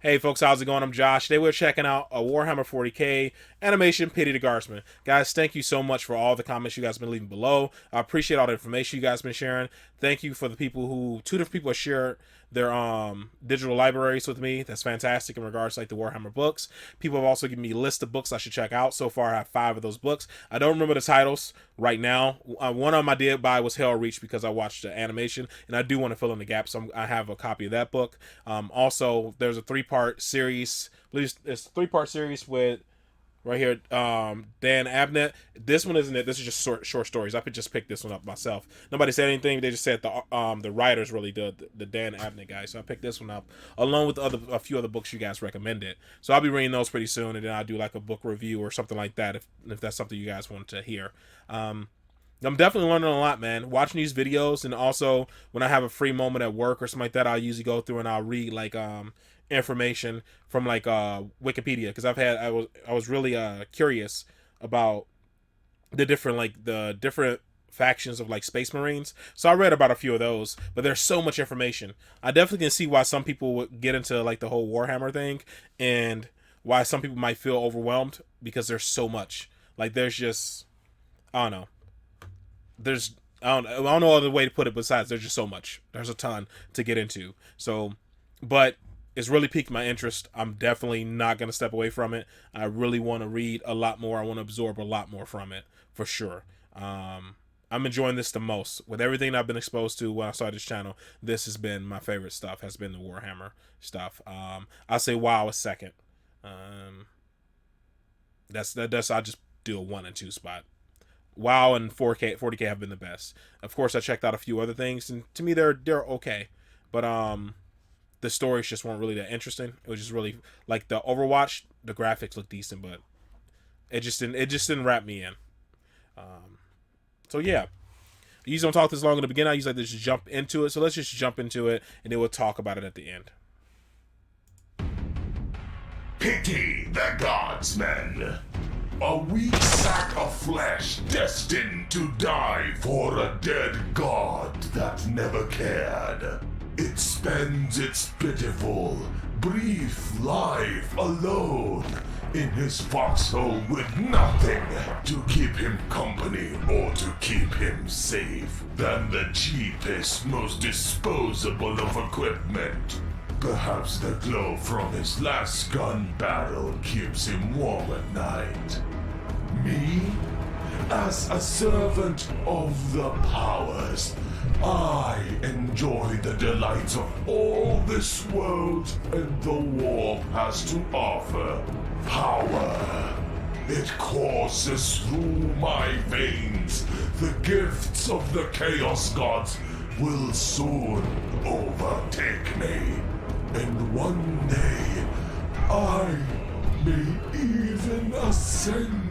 Hey folks, how's it going? I'm Josh. Today we're checking out a Warhammer 40k animation, Pity the Guardsman. Guys, thank you so much for all the comments you guys have been leaving below. I appreciate all the information you guys have been sharing. Thank you for the people who, two different people have shared their digital libraries with me. That's fantastic in regards to like the Warhammer books. People have also given me a list of books I should check out. So far I have 5 of those books. I don't remember the titles right now. One of them I did buy was Hell Reach because I watched the animation and I do want to fill in the gap, so I have a copy of that book. Also, there's a 3-part series. I believe it's a 3-part series with right here, Dan Abnett. This one isn't it. This is just short stories. I could just pick this one up myself. Nobody said anything. They just said the writers really did, the Dan Abnett guy. So I picked this one up along with a few other books you guys recommended. So I'll be reading those pretty soon, and then I'll do like a book review or something like that if that's something you guys want to hear. I'm definitely learning a lot, man. Watching these videos, and also when I have a free moment at work or something like that, I'll usually go through and I'll read like information from like Wikipedia, because I was really curious about the different factions of like Space Marines. So I read about a few of those, but there's so much information. I definitely can see why some people would get into like the whole Warhammer thing, and why some people might feel overwhelmed because there's so much. Like there's just, I don't know. I don't know other way to put it besides there's just so much. There's a ton to get into. So, but it's really piqued my interest. I'm definitely not going to step away from it. I really want to read a lot more. I want to absorb a lot more from it, for sure. I'm enjoying this the most. With everything I've been exposed to when I started this channel, this has been my favorite stuff, has been the Warhammer stuff. I'll say WoW is second. That's I'll just do a 1 and 2 spot. WoW and 40k have been the best. Of course, I checked out a few other things, and to me they're okay. But the stories just weren't really that interesting. It was just really like the Overwatch. The graphics looked decent, but it just didn't wrap me in. So yeah, I usually don't talk this long in the beginning. I usually like to just jump into it. So let's just jump into it, and then we'll talk about it at the end. Pity the Guardsman. A weak sack of flesh destined to die for a dead god that never cared. It spends its pitiful, brief life alone in his foxhole with nothing to keep him company or to keep him safe than the cheapest, most disposable of equipment. Perhaps the glow from his last gun barrel keeps him warm at night. Me? As a servant of the powers, I enjoy the delights of all this world and the warp has to offer. Power. It courses through my veins. The gifts of the Chaos Gods will soon overtake me. And one day, I may even ascend.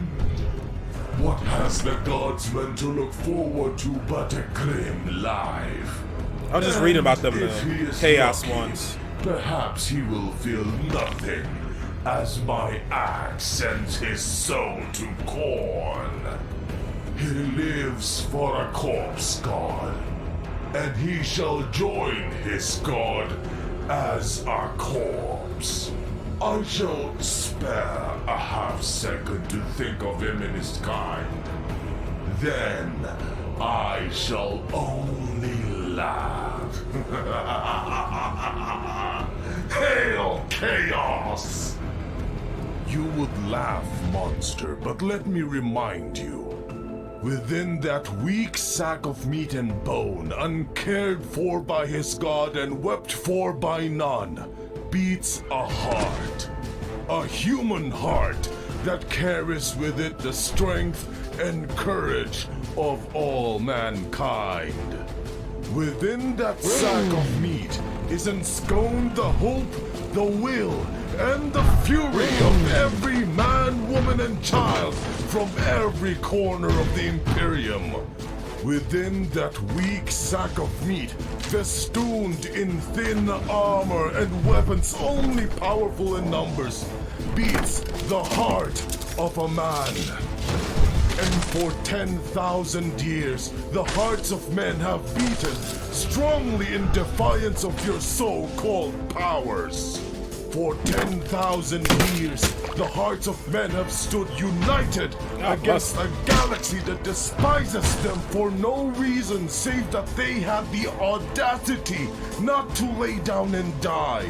What has the Guardsman to look forward to but a grim life? I was just reading about them, the Chaos ones. Perhaps he will feel nothing as my axe sends his soul to corn. He lives for a corpse god, and he shall join his god as a corpse. I shall spare a half-second to think of him in his kind. Then I shall only laugh. Hail Chaos! You would laugh, monster, but let me remind you. Within that weak sack of meat and bone, uncared for by his god and wept for by none, beats a heart. A human heart that carries with it the strength and courage of all mankind. Within that sack of meat is ensconced the hope, the will, and the fury of every man, woman, and child from every corner of the Imperium. Within that weak sack of meat, festooned in thin armor and weapons only powerful in numbers, beats the heart of a man. And for 10,000 years, the hearts of men have beaten strongly in defiance of your so-called powers. For 10,000 years, the hearts of men have stood united against a galaxy that despises them for no reason save that they had the audacity not to lay down and die.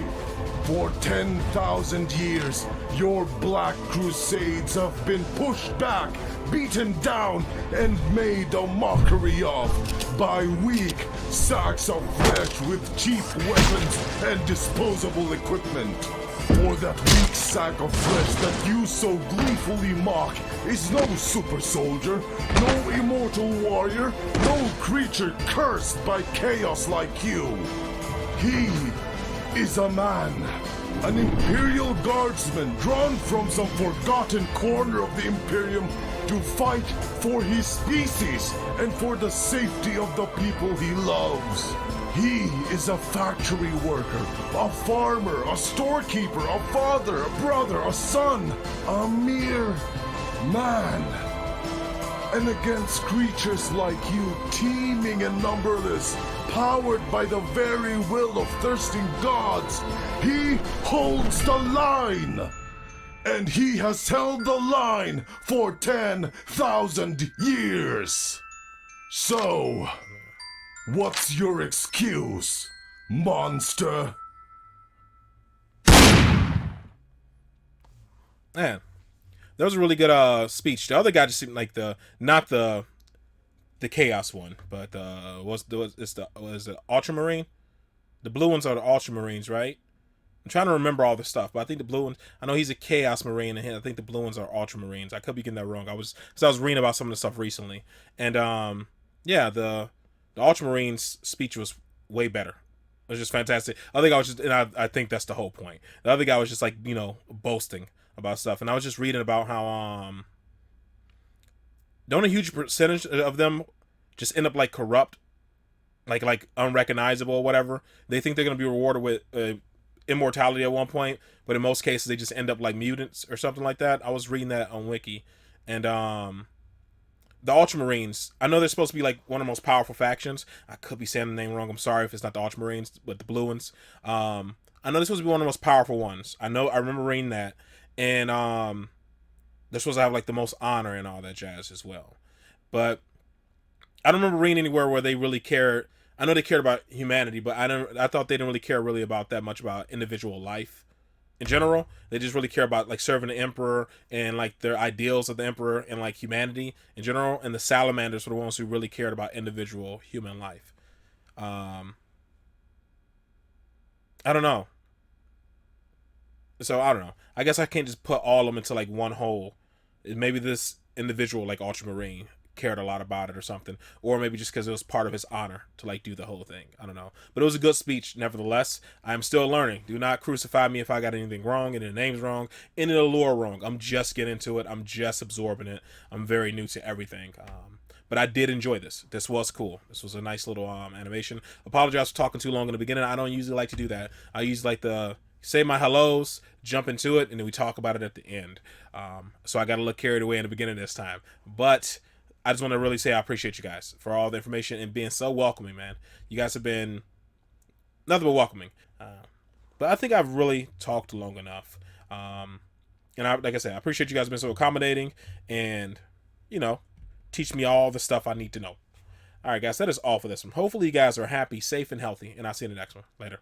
For 10,000 years, your black crusades have been pushed back, beaten down, and made a mockery of by weak sacks of flesh with cheap weapons and disposable equipment. For that weak sack of flesh that you so gleefully mock is no super soldier, no immortal warrior, no creature cursed by chaos like you. He is a man, an Imperial Guardsman drawn from some forgotten corner of the Imperium to fight for his species and for the safety of the people he loves. He is a factory worker, a farmer, a storekeeper, a father, a brother, a son, a mere man. And against creatures like you, teeming and numberless, powered by the very will of thirsting gods, he holds the line. And he has held the line for 10,000 years. So, what's your excuse, monster? Man, that was a really good speech. The other guy just seemed like not the chaos one, but was the ultramarine? The blue ones are the ultramarines, right? I'm trying to remember all the stuff, but I think the blue ones, I know he's a chaos marine, and I think the blue ones are ultramarines. I could be getting that wrong. I was reading about some of the stuff recently, and yeah, the ultramarines speech was way better. It was just fantastic. I think I think that's the whole point. The other guy was just like, boasting about stuff, and I was just reading about how don't a huge percentage of them just end up like corrupt, like unrecognizable or whatever. They think they're gonna be rewarded with immortality at one point, but in most cases they just end up like mutants or something like that. I was reading that on Wiki, and the Ultramarines, I know they're supposed to be like one of the most powerful factions. I could be saying the name wrong. I'm sorry if it's not the Ultramarines, but the blue ones. I know they're supposed to be one of the most powerful ones. I remember reading that, and they're supposed to have like the most honor and all that jazz as well. But I don't remember reading anywhere where they really cared. I know they cared about humanity, but I thought they didn't really care really about that much about individual life in general. They just really care about like serving the emperor and like their ideals of the emperor and like humanity in general. And the salamanders were the ones who really cared about individual human life. I don't know. So I don't know. I guess I can't just put all of them into like one whole. Maybe this individual like Ultramarine cared a lot about it or something, or maybe just because it was part of his honor to like do the whole thing. I don't know, but it was a good speech nevertheless. I'm still learning. Do not crucify me if I got anything wrong, any of the names wrong, any of the lore wrong. I'm just getting into it. I'm just absorbing it. I'm very new to everything. But I did enjoy this. This was cool. This was a nice little animation. Apologize for talking too long in the beginning. I don't usually like to do that. I usually like to say my hellos, jump into it, and then we talk about it at the end. So I got a little carried away in the beginning this time, but I just want to really say I appreciate you guys for all the information and being so welcoming, man. You guys have been nothing but welcoming. But I think I've really talked long enough. And like I said, I appreciate you guys being so accommodating and, teach me all the stuff I need to know. All right, guys, that is all for this one. Hopefully you guys are happy, safe, and healthy, and I'll see you in the next one. Later.